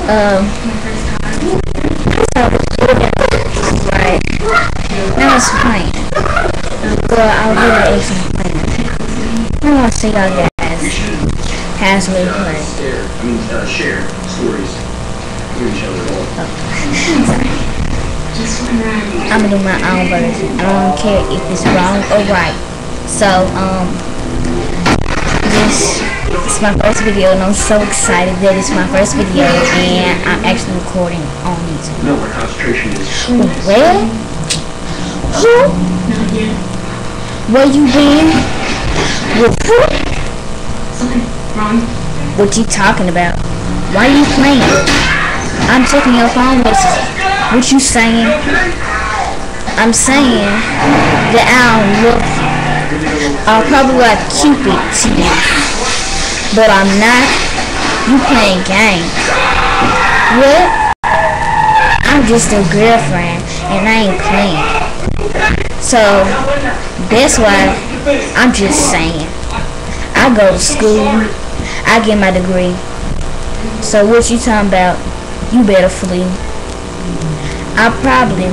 I was doing right. Now it's fine. Well, I'll do an extra plan. Now I'll see y'all guys. Has we play. Share stories with each other. Sorry. I'm gonna do my own version. I don't care if it's wrong or right. So, this is my first video, and I'm so excited that it's my first video, and I'm actually recording on YouTube. No, our concentration is. Where? Who? Where you been? With who? Something wrong. What you talking about? Why you playing? I'm checking your phone messages. What you saying? I'm saying that I'll probably like Cupid to you, but I'm not. You playing games. What? I'm just a girlfriend, and I ain't playing. So that's why I'm just saying. I go to school. I get my degree. So what you talking about? You better flee. I probably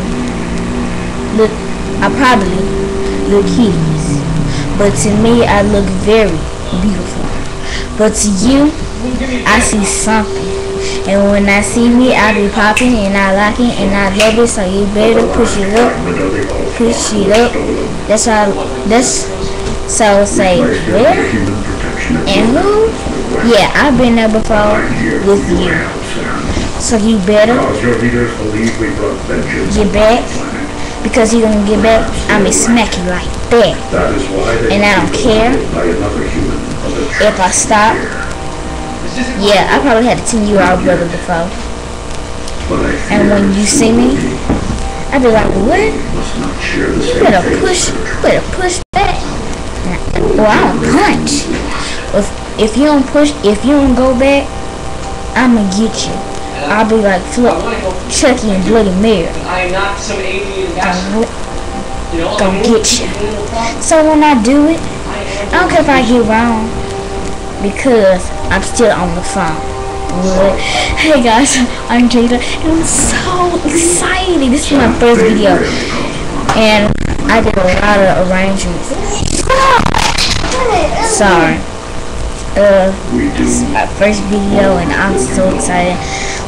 look hideous, but to me I look very beautiful. But to you, I see something, and when I see me, I be popping, and I like it, and I love it. So you better push it up, push it up. That's so say where and who? Yeah, I've been there before with you. So you better get back, because you're gonna get back. I'ma smack you like that, and I don't care if I stop. Yeah, I probably had a 10-year-old brother before, and when you see me, I be like, what? You better push back, or I'll punch. If you don't push, if you don't go back, I'ma get you. I'll be like Chucky and Bloody Mary. I am not some alien bastard. Gonna get you. So when I do it, I don't care if I get wrong, because I'm still on the phone. What? Hey guys, I'm Jada, and I'm so excited. This is my first video, and I did a lot of arrangements. Sorry. This is my first video, and I'm so excited.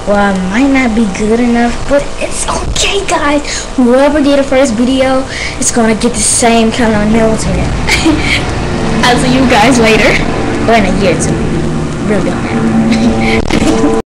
Well, I might not be good enough, but it's okay, guys. Whoever did the first video is gonna get the same kind of military. I'll see you guys later, or in a year or two. Really don't matter.